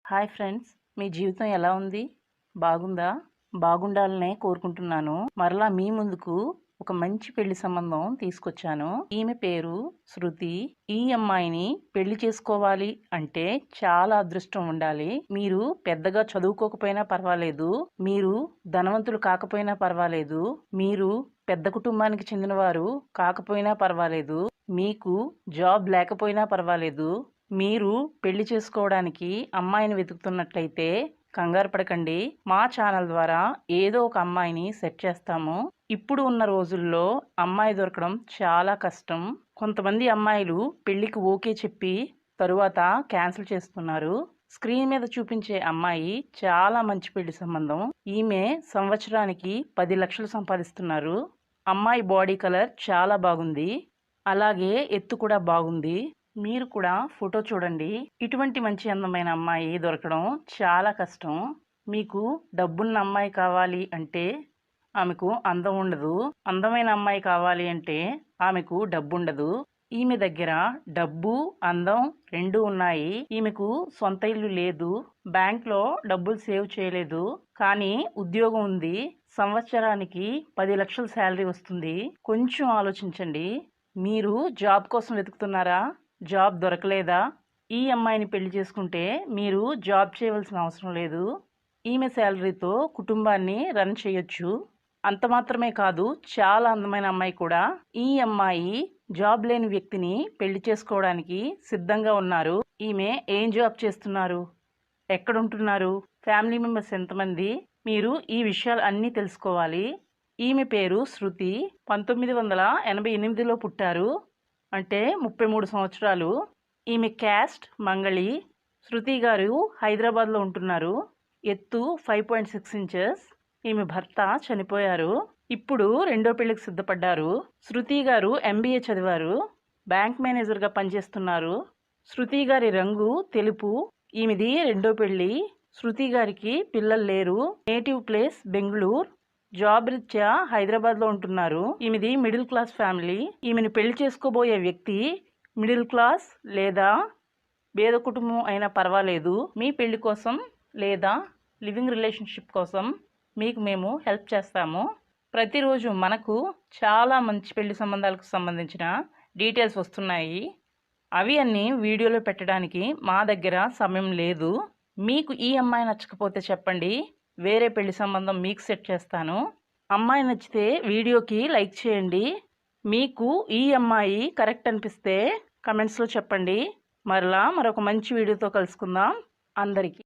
Hi friends, మీ జీవితం ఎలా ఉంది? బాగుందా? బాగుండాలనే కోరుకుంటున్నాను. మరలా మీ ముందుకు ఒక మంచి పెళ్లి సంబంధం తీసుకొచ్చాను. ఈమె పేరు శృతి. ఈ అమ్మాయిని పెళ్లి చేసుకోవాలి అంటే చాలా అదృష్టం ఉండాలి. మీరు పెద్దగా చదువుకోకపోయినా పర్వాలేదు, మీరు ధనవంతులు కాకపోయినా పర్వాలేదు, మీరు పెద్ద కుటుంబానికి చెందినవారు కాకపోయినా పర్వాలేదు, మీకు జాబ్ లేకపోయినా పర్వాలేదు, మీరు పెళ్లి చేసుకోవడానికి అమ్మాయిని వెతుకుతున్నట్లయితే కంగారు పడకండి. మా ఛానల్ ద్వారా ఏదో ఒక అమ్మాయిని సెట్ చేస్తాము. ఇప్పుడు ఉన్న రోజుల్లో అమ్మాయి దొరకడం చాలా కష్టం. కొంతమంది అమ్మాయిలు పెళ్లికి ఓకే చెప్పి తరువాత క్యాన్సిల్ చేస్తున్నారు. స్క్రీన్ మీద చూపించే అమ్మాయి చాలా మంచి పెళ్లి సంబంధం. ఈమె సంవత్సరానికి 10 లక్షలు సంపాదిస్తున్నారు. అమ్మాయి బాడీ కలర్ చాలా బాగుంది, అలాగే ఎత్తు కూడా బాగుంది. మీరు కూడా ఫోటో చూడండి. ఇటువంటి మంచి అందమైన అమ్మాయి దొరకడం చాలా కష్టం. మీకు డబ్బున్న అమ్మాయి కావాలి అంటే ఆమెకు అందం ఉండదు, అందమైన అమ్మాయి కావాలి అంటే ఆమెకు డబ్బు ఉండదు. ఈమె దగ్గర డబ్బు, అందం రెండూ ఉన్నాయి. ఈమెకు సొంత ఇల్లు లేదు, బ్యాంక్లో డబ్బులు సేవ్ చేయలేదు, కానీ ఉద్యోగం ఉంది. సంవత్సరానికి 10 లక్షల శాలరీ వస్తుంది. కొంచెం ఆలోచించండి. మీరు జాబ్ కోసం వెతుకుతున్నారా? జాబ్ దొరకలేదా? ఈ అమ్మాయిని పెళ్లి చేసుకుంటే మీరు జాబ్ చేయవలసిన అవసరం లేదు. ఈమె శాలరీతో కుటుంబాన్ని రన్ చేయొచ్చు. అంత మాత్రమే కాదు, చాలా అందమైన అమ్మాయి కూడా. ఈ అమ్మాయి జాబ్ లేని వ్యక్తిని పెళ్లి చేసుకోవడానికి సిద్ధంగా ఉన్నారు. ఈమె ఏం జాబ్ చేస్తున్నారు, ఎక్కడుంటున్నారు, ఫ్యామిలీ మెంబర్స్ ఎంతమంది, మీరు ఈ విషయాలు అన్నీ తెలుసుకోవాలి. ఈమె పేరు శృతి. 1988లో పుట్టారు, అంటే 33 సంవత్సరాలు. ఈమె క్యాస్ట్ మంగళి. శృతి గారు హైదరాబాద్లో ఉంటున్నారు. ఎత్తు 5.6 ఇంచెస్. ఈమె భర్త చనిపోయారు. ఇప్పుడు రెండో పెళ్లికి సిద్ధపడ్డారు. శృతి గారు MBA చదివారు, బ్యాంక్ మేనేజర్గా పనిచేస్తున్నారు. శృతి గారి రంగు తెలుపు. ఈమెది రెండో పెళ్లి. శృతి గారికి పిల్లలు లేరు. నేటివ్ ప్లేస్ బెంగళూరు, జాబ్ రీత్యా హైదరాబాద్లో ఉంటున్నారు. ఈమెది మిడిల్ క్లాస్ ఫ్యామిలీ. ఈమెను పెళ్లి చేసుకోబోయే వ్యక్తి మిడిల్ క్లాస్ లేదా పేద కుటుంబం అయినా పర్వాలేదు. మీ పెళ్లి కోసం లేదా లివింగ్ రిలేషన్షిప్ కోసం మీకు మేము హెల్ప్ చేస్తాము. ప్రతిరోజు మనకు చాలా మంచి పెళ్లి సంబంధాలకు సంబంధించిన డీటెయిల్స్ వస్తున్నాయి. అవి అన్నీ వీడియోలో పెట్టడానికి మా దగ్గర సమయం లేదు. మీకు ఈ అమ్మాయి నచ్చకపోతే చెప్పండి, వేరే పెళ్లి సంబంధం మీకు సెట్ చేస్తాను. అమ్మాయి నచ్చితే వీడియోకి లైక్ చేయండి. మీకు ఈ అమ్మాయి కరెక్ట్ అనిపిస్తే కమెంట్స్లో చెప్పండి. మరలా మరొక మంచి వీడియోతో కలుసుకుందాం. అందరికీ